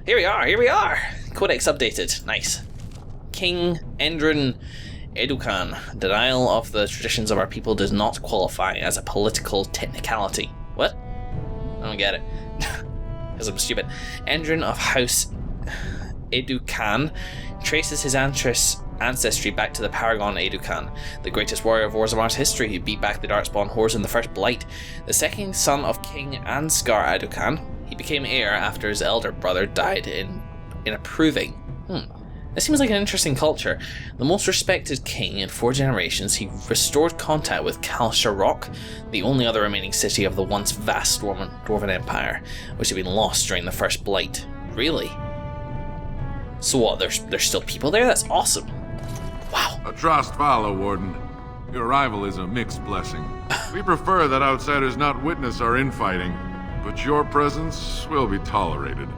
Here we are! Codex updated. Nice. King Endrin Edukan. Denial of the traditions of our people does not qualify as a political technicality. What? I don't get it. Because I'm stupid. Endrin of House Edukan traces his ancestry back to the Paragon Edukan, the greatest warrior of Orzammar's history who beat back the Darkspawn hordes in the first Blight. The second son of King Ansgar Edukan, he became heir after his elder brother died in a proving. This seems like an interesting culture. The most respected king in 4 generations, he restored contact with Kal Sharok, the only other remaining city of the once vast Dwarven Empire, which had been lost during the first Blight. Really? So what, there's still people there? That's awesome. Wow. A trust follow, Warden. Your arrival is a mixed blessing. We prefer that outsiders not witness our infighting, but your presence will be tolerated.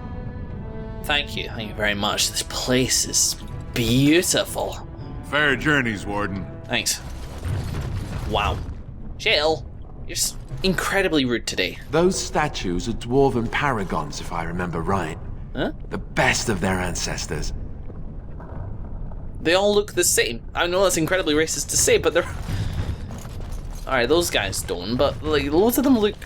Thank you very much. This place is beautiful. Fair journeys, Warden. Thanks. Wow. Jill, you're incredibly rude today. Those statues are dwarven paragons, if I remember right. Huh? The best of their ancestors. They all look the same. I know that's incredibly racist to say, but they're... Alright, those guys don't, but like loads of them look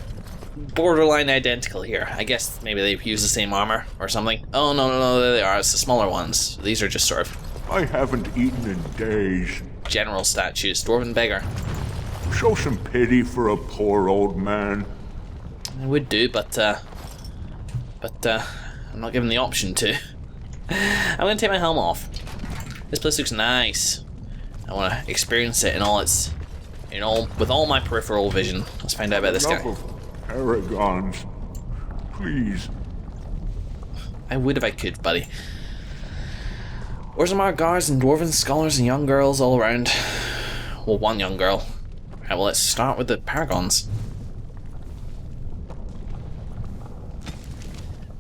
borderline identical here. I guess maybe they've used the same armor or something. Oh, no, there they are. It's the smaller ones. These are just sort of... I haven't eaten in days. General statues. Dwarven beggar. Show some pity for a poor old man. I would do, but I'm not given the option to. I'm going to take my helm off. This place looks nice. I want to experience it in all its... with all my peripheral vision. Let's find out about this guy. Paragons. Please. I would if I could, buddy. Orzammar guards and dwarven scholars and young girls all around. Well, one young girl. Right, well, let's start with the paragons.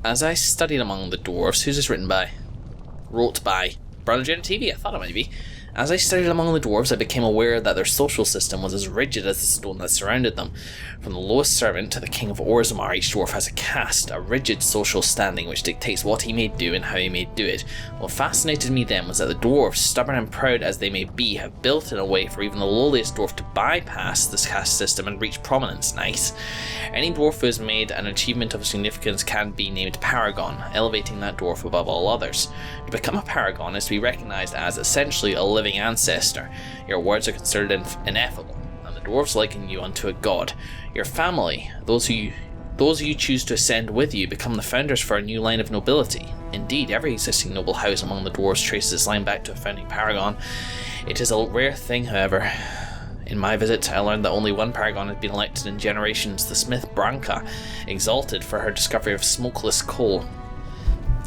As I studied among the dwarves, who's this written by? Wrote by Brown Agenda TV, I thought it might be. As I studied among the dwarves, I became aware that their social system was as rigid as the stone that surrounded them. From the lowest servant to the king of Orzammar, each dwarf has a caste, a rigid social standing which dictates what he may do and how he may do it. What fascinated me then was that the dwarves, stubborn and proud as they may be, have built in a way for even the lowliest dwarf to bypass this caste system and reach prominence. Nice. Any dwarf who has made an achievement of significance can be named Paragon, elevating that dwarf above all others. To become a Paragon is to be recognised as essentially a living ancestor. Your words are considered ineffable, and the dwarves liken you unto a god. Your family, those who you choose to ascend with you, become the founders for a new line of nobility. Indeed, every existing noble house among the dwarves traces its line back to a founding paragon. It is a rare thing, however. In my visit, I learned that only one paragon had been elected in generations, the smith Branka, exalted for her discovery of smokeless coal.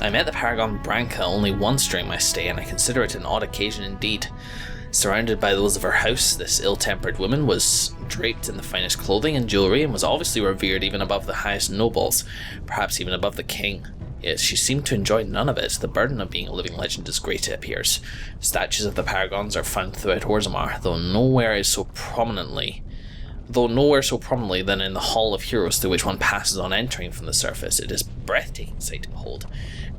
I met the paragon Branka only once during my stay, and I consider it an odd occasion indeed. Surrounded by those of her house, this ill-tempered woman was draped in the finest clothing and jewellery, and was obviously revered even above the highest nobles, perhaps even above the king. Yet she seemed to enjoy none of it. The burden of being a living legend is great, it appears. Statues of the paragons are found throughout Orzammar, though nowhere so prominently than in the Hall of Heroes, through which one passes on entering from the surface. It is a breathtaking sight to behold.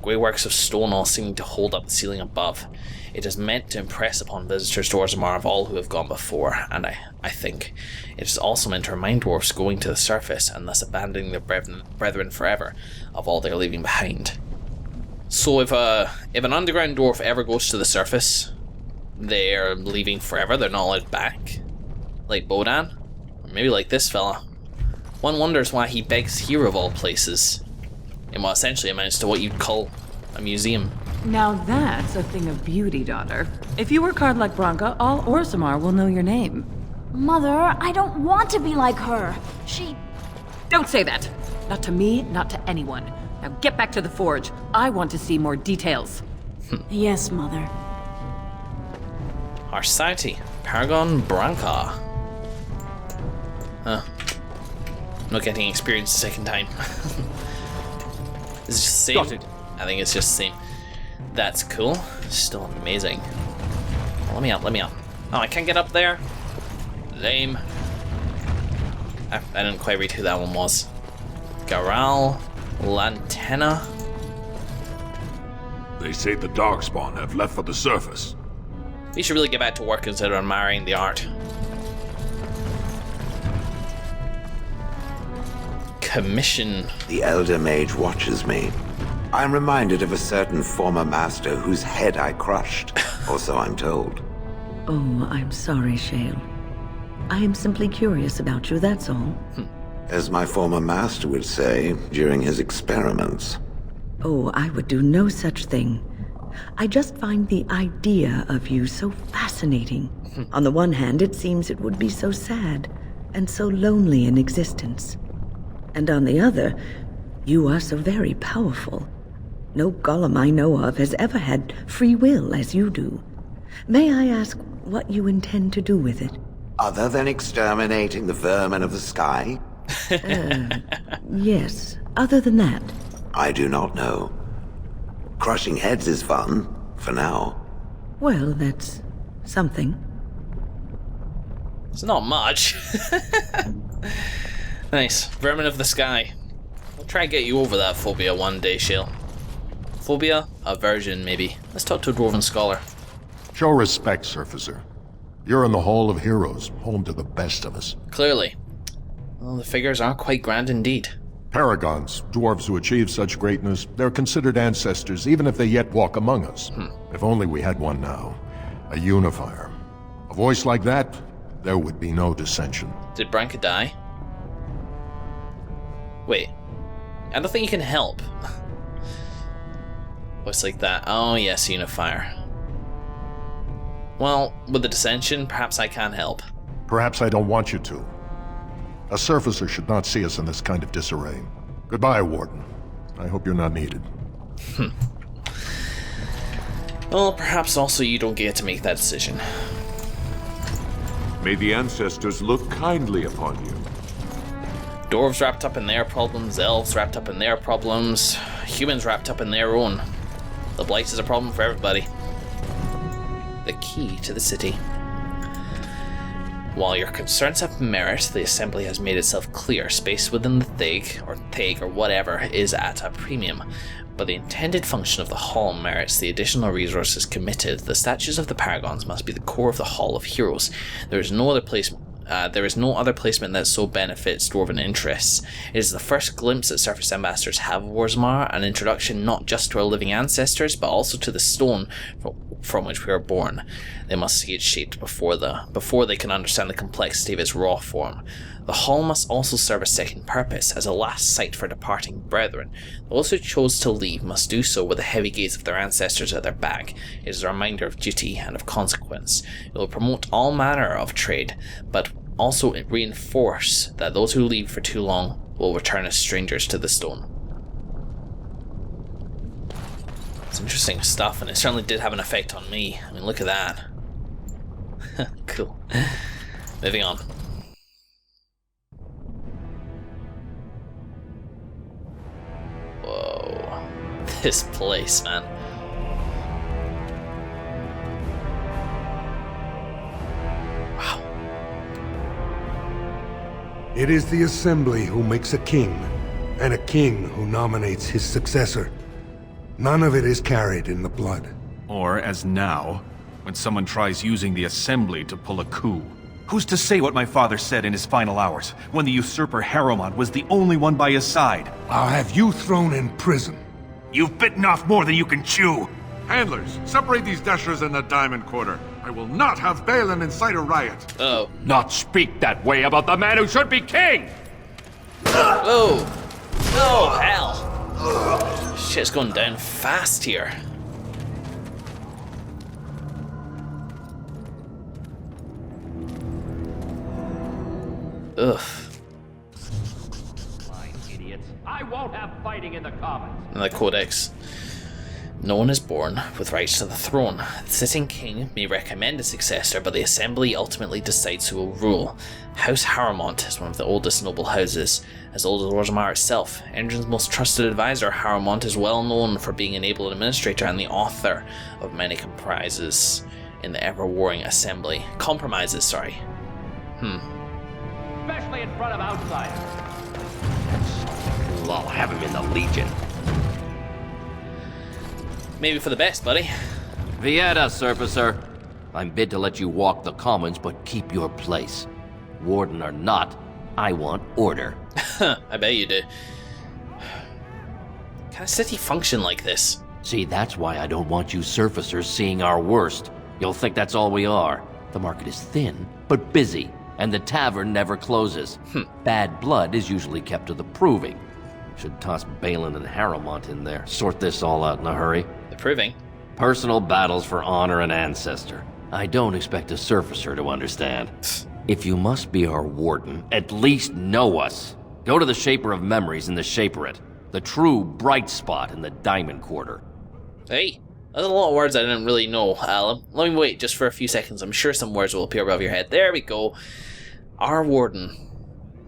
Grey works of stone all seeming to hold up the ceiling above. It is meant to impress upon visitors to Orzammar of all who have gone before, and I think it is also meant to remind dwarfs going to the surface, and thus abandoning their brethren forever, of all they are leaving behind. So if an underground dwarf ever goes to the surface, they are leaving forever, they're not allowed back? Like Bodan? Or maybe like this fella. One wonders why he begs here of all places, in what essentially amounts to what you'd call a museum. Now that's a thing of beauty, daughter. If you work hard like Branka, all Orzammar will know your name. Mother, I don't want to be like her. She... Don't say that! Not to me, not to anyone. Now get back to the forge. I want to see more details. Yes, Mother. Our society, Paragon Branka. Huh. Not getting experience the second time. Is it just the same? Got it. I think it's just the same. That's cool. Still amazing. Let me up. Oh, I can't get up there? Lame. I didn't quite read who that one was. Garal Lantena. They say the Darkspawn have left for the surface. We should really get back to work instead of admiring the art. Commission. The Elder Mage watches me. I'm reminded of a certain former master whose head I crushed, or so I'm told. Oh, I'm sorry, Shale. I am simply curious about you, that's all. As my former master would say during his experiments. Oh, I would do no such thing. I just find the idea of you so fascinating. On the one hand, it seems it would be so sad and so lonely in existence. And on the other, you are so very powerful. No golem I know of has ever had free will as you do. May I ask what you intend to do with it? Other than exterminating the vermin of the sky? Yes, other than that. I do not know. Crushing heads is fun, for now. Well, that's something. It's not much. Nice. Vermin of the sky. I'll try and get you over that phobia one day, Shale. Phobia? Aversion, maybe. Let's talk to a dwarven scholar. Show respect, Surfacer. You're in the Hall of Heroes, home to the best of us. Clearly. Well, the figures are quite grand indeed. Paragons, dwarves who achieve such greatness, they're considered ancestors even if they yet walk among us. If only we had one now. A unifier. A voice like that, there would be no dissension. Did Branka die? Wait. I don't think you can help. Voice like that. Oh yes, unifier. Well, with the dissension, perhaps I can help. Perhaps I don't want you to. A Surfacer should not see us in this kind of disarray. Goodbye, Warden. I hope you're not needed. Well, perhaps also you don't get to make that decision. May the ancestors look kindly upon you. Dwarves wrapped up in their problems, elves wrapped up in their problems, humans wrapped up in their own. The Blight is a problem for everybody. The key to the city. While your concerns have merit, the Assembly has made itself clear space within the Theg or whatever is at a premium. But the intended function of the Hall merits the additional resources committed. The statues of the Paragons must be the core of the Hall of Heroes. There is no other placement that so benefits dwarven interests. It is the first glimpse that surface ambassadors have of Orzammar, an introduction not just to our living ancestors, but also to the stone from which we are born. They must see it shaped before they can understand the complexity of its raw form. The hall must also serve a second purpose, as a last sight for departing brethren. Those who chose to leave must do so with the heavy gaze of their ancestors at their back. It is a reminder of duty and of consequence. It will promote all manner of trade, but also reinforce that those who leave for too long will return as strangers to the stone. It's interesting stuff, and it certainly did have an effect on me. I mean, look at that. Cool. Moving on. Whoa. This place, man. Wow. It is the Assembly who makes a king, and a king who nominates his successor. None of it is carried in the blood. Or, as now, when someone tries using the Assembly to pull a coup. Who's to say what my father said in his final hours, when the usurper Harrowmont was the only one by his side? I'll have you thrown in prison. You've bitten off more than you can chew! Handlers, separate these dashers in the Diamond Quarter. I will not have Balin incite a riot. Oh. Not speak that way about the man who should be king! Whoa. Oh, hell. Shit's going down fast here. Ugh. Fine, idiots. I won't have fighting in the Commons. And the Codex. No one is born with rights to the throne. The sitting king may recommend a successor, but the Assembly ultimately decides who will rule. House Harrowmont is one of the oldest noble houses, as old as Orzammar itself. Endrin's most trusted advisor, Harrowmont, is well known for being an able administrator and the author of many compromises in the ever-warring Assembly. Especially in front of outsiders. I'll have him in the Legion. Maybe for the best, buddy. Vieta, Surfacer. I'm bid to let you walk the commons, but keep your place. Warden or not, I want order. I bet you do. Can a city function like this? See, that's why I don't want you surfacers seeing our worst. You'll think that's all we are. The market is thin, but busy, and the tavern never closes. Bad blood is usually kept to the proving. Should toss Balin and Harrowmont in there, sort this all out in a hurry. The proving? Personal battles for honor and ancestor. I don't expect a surfacer to understand. If you must be our warden, at least know us. Go to the Shaper of Memories in the Shaperate, the true bright spot in the Diamond Quarter. Hey, there's a lot of words I didn't really know. Let me wait just for a few seconds. I'm sure some words will appear above your head. There we go. Our warden.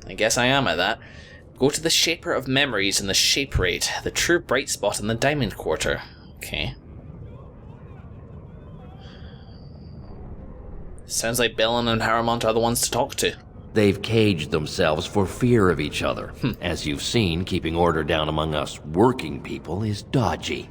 I guess I am at that. Go to the Shaper of Memories in the Shaperate, the true bright spot in the Diamond Quarter. Okay. Sounds like Balin and Harrowmont are the ones to talk to. They've caged themselves for fear of each other. As you've seen, keeping order down among us working people is dodgy.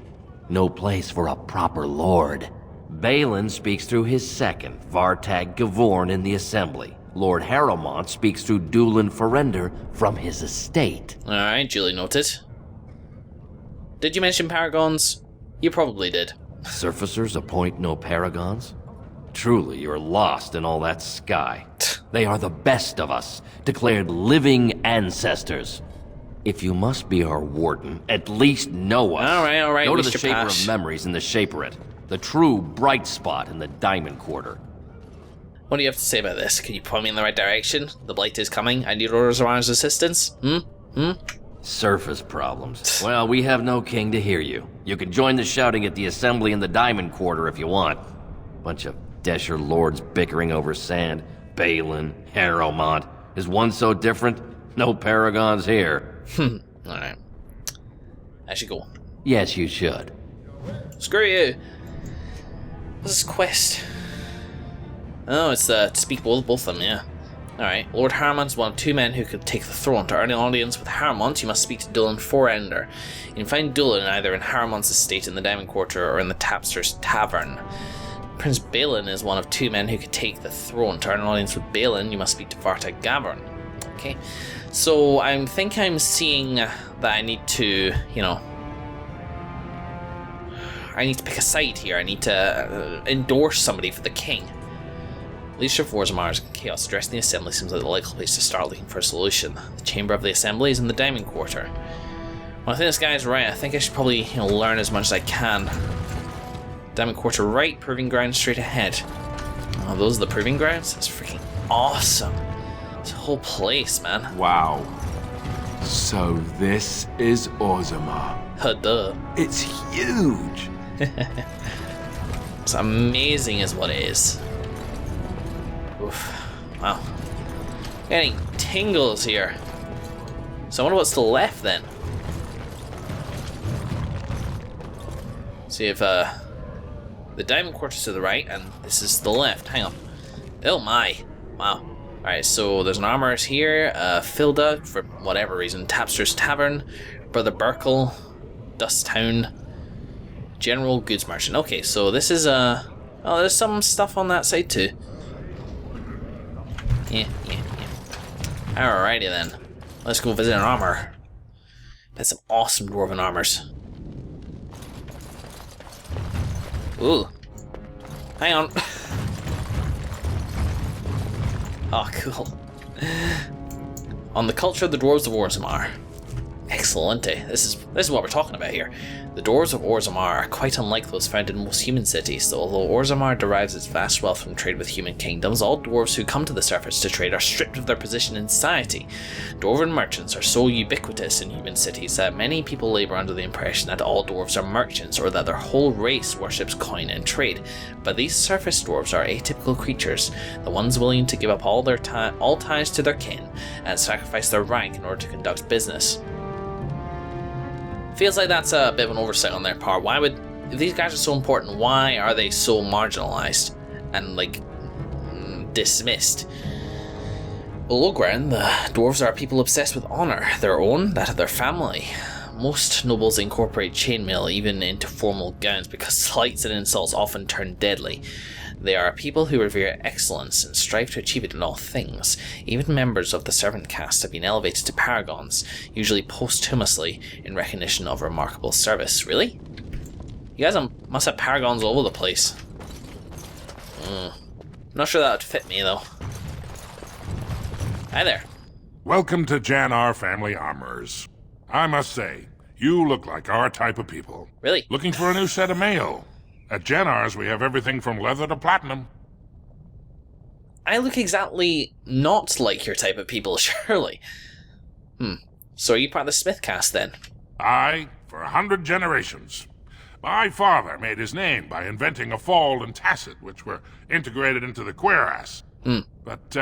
No place for a proper lord. Balin speaks through his second, Vartag Gavorn, in the Assembly. Lord Harrowmont speaks through Dulin Ferender from his estate. Alright, duly noted. Did you mention paragons? You probably did. Surfacers appoint no paragons? Truly, you're lost in all that sky. They are the best of us, declared living ancestors. If you must be our warden, at least know us. Alright, Go to the Mr. Shaper Pash. of Memories in the Shaperate, the true bright spot in the Diamond Quarter. What do you have to say about this? Can you point me in the right direction? The Blight is coming. I need Orzammar's assistance. Surface problems. Well, we have no king to hear you. You can join the shouting at the Assembly in the Diamond Quarter if you want. Bunch of Desher lords bickering over sand. Balin, Harrowmont. Is one so different? No paragons here. Alright. I should go. Yes, you should. Screw you. What's this quest? Oh, it's to speak both of them, yeah. Alright, Lord Harrowmont's one of two men who could take the throne. To earn an audience with Harrowmont, you must speak to Dulin Forender. You can find Dulin either in Harrowmont's estate in the Diamond Quarter or in the Tapster's Tavern. Prince Balin is one of two men who could take the throne. To earn an audience with Balin, you must speak to Vartag Gavorn. Okay, so I think I'm seeing that I need to, I need to pick a side here. I need to endorse somebody for the king. Leadership of Orzammar and chaos addressing the Assembly seems like the likely place to start looking for a solution. The Chamber of the Assembly is in the Diamond Quarter. Well, I think this guy is right. I think I should probably learn as much as I can. Diamond Quarter right, Proving Ground straight ahead. Oh, those are the Proving Grounds? That's freaking awesome. This whole place, man. Wow. So this is Orzammar. Duh. It's huge. It's amazing is what it is. Oof. Wow. Getting tingles here. So I wonder what's to the left then. See if the Diamond Quarter's to the right and this is the left. Hang on. Oh my. Wow. Alright, so there's an armorer's here, Filda, for whatever reason, Tapster's Tavern, Brother Burkle, Dust Town, General Goods Merchant. Okay, so this is oh, there's some stuff on that side too. Yeah. Alrighty then. Let's go visit an armor. That's some awesome dwarven armors. Ooh. Hang on. Oh, cool. On the culture of the dwarves of Orzammar. Excellente. This is what we're talking about here. The dwarves of Orzammar are quite unlike those found in most human cities, so although Orzammar derives its vast wealth from trade with human kingdoms, all dwarves who come to the surface to trade are stripped of their position in society. Dwarven merchants are so ubiquitous in human cities that many people labour under the impression that all dwarves are merchants, or that their whole race worships coin and trade. But these surface dwarves are atypical creatures, the ones willing to give up all ties to their kin and sacrifice their rank in order to conduct business. Feels like that's a bit of an oversight on their part. Why would, if these guys are so important, why are they so marginalized and like dismissed? Below ground, the dwarves are people obsessed with honor, their own, that of their family. most nobles incorporate chainmail even into formal gowns because slights and insults often turn deadly. They are people who revere excellence and strive to achieve it in all things. Even members of the servant caste have been elevated to paragons, usually posthumously in recognition of remarkable service. Really? You guys must have paragons all over the place. Not sure that would fit me, though. Hi there. Welcome to Jannar Family Armorers. I must say, you look like our type of people. Really? Looking for a new set of mail. At Jannar's, we have everything from leather to platinum. I look exactly not like your type of people, surely. So are you part of the Smith caste, then? Aye, for 100 generations. My father made his name by inventing a fold and tasset, which were integrated into the cuirass. But,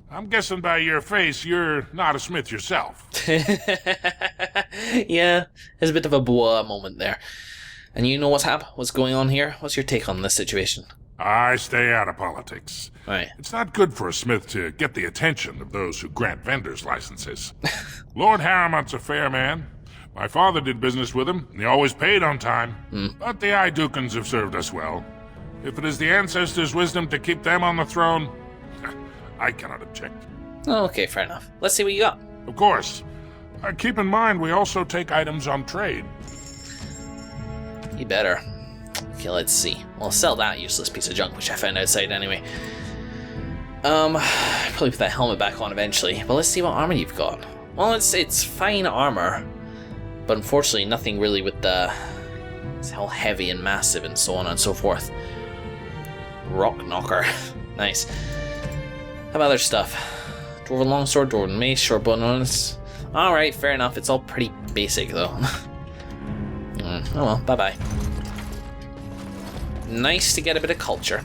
I'm guessing by your face, you're not a smith yourself. Yeah, there's a bit of a boa moment there. And you know what's going on here? What's your take on this situation? I stay out of politics. Right. It's not good for a smith to get the attention of those who grant vendors licenses. Lord Harriman's a fair man. My father did business with him, and he always paid on time. But the Idukans have served us well. If it is the ancestors' wisdom to keep them on the throne, I cannot object. Okay, fair enough. Let's see what you got. Of course. Keep in mind, we also take items on trade. You better. Okay, let's see. I'll sell that useless piece of junk, which I found outside anyway. Probably put that helmet back on eventually. But let's see what armor you've got. Well, it's fine armor, but unfortunately nothing really with the... It's all heavy and massive and so on and so forth. Rock knocker. Nice. How about other stuff? Dwarven longsword, dwarven mace, short bonus. Alright, fair enough. It's all pretty basic though. Oh well, bye-bye. Nice to get a bit of culture.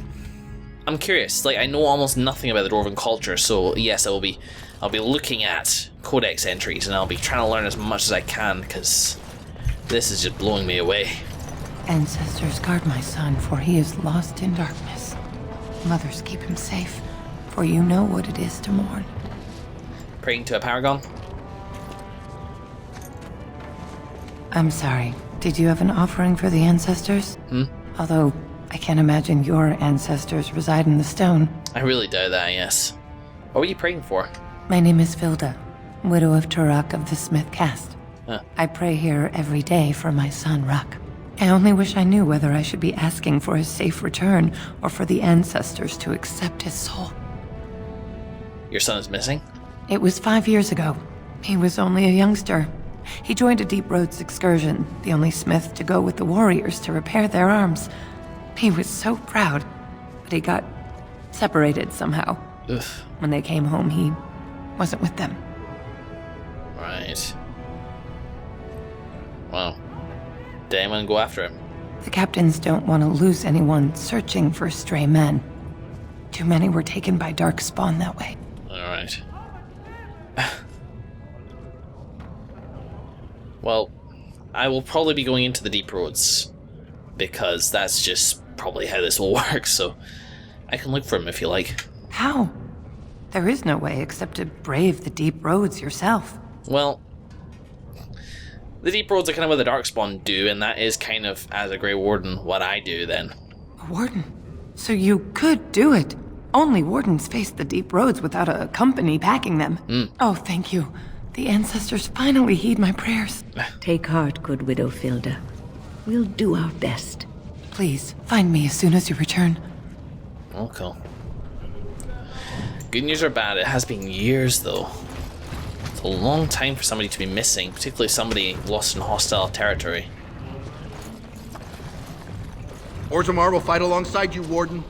I'm curious, like I know almost nothing about the dwarven culture, so yes, I'll be looking at codex entries and I'll be trying to learn as much as I can, because this is just blowing me away. Ancestors, guard my son, for he is lost in darkness. Mothers, keep him safe, for you know what it is to mourn. Praying to a paragon? I'm sorry. Did you have an offering for the ancestors? Although, I can't imagine your ancestors reside in the stone. I really doubt that, yes. What were you praying for? My name is Vilda, widow of Turak of the Smith caste. I pray here every day for my son, Ruck. I only wish I knew whether I should be asking for his safe return or for the ancestors to accept his soul. Your son is missing? It was 5 years ago. He was only a youngster. He joined a Deep Roads excursion, the only smith to go with the warriors to repair their arms. He was so proud, but he got separated somehow. Ugh. When they came home, he wasn't with them. Right. Wow. Did anyone go after him? The captains don't want to lose anyone searching for stray men. Too many were taken by dark spawn that way. Alright. Well, I will probably be going into the Deep Roads, because that's just probably how this will work, so I can look for him if you like. How? There is no way except to brave the Deep Roads yourself. Well, the Deep Roads are kind of what the Darkspawn do, and that is kind of, as a Grey Warden, what I do then. A warden? So you could do it. Only wardens face the Deep Roads without a company packing them. Oh, thank you. The ancestors finally heed my prayers. Take heart, good widow Filda. We'll do our best. Please, find me as soon as you return. Okay. Good news or bad, it has been years though. It's a long time for somebody to be missing, particularly somebody lost in hostile territory. Orzammar will fight alongside you, Warden.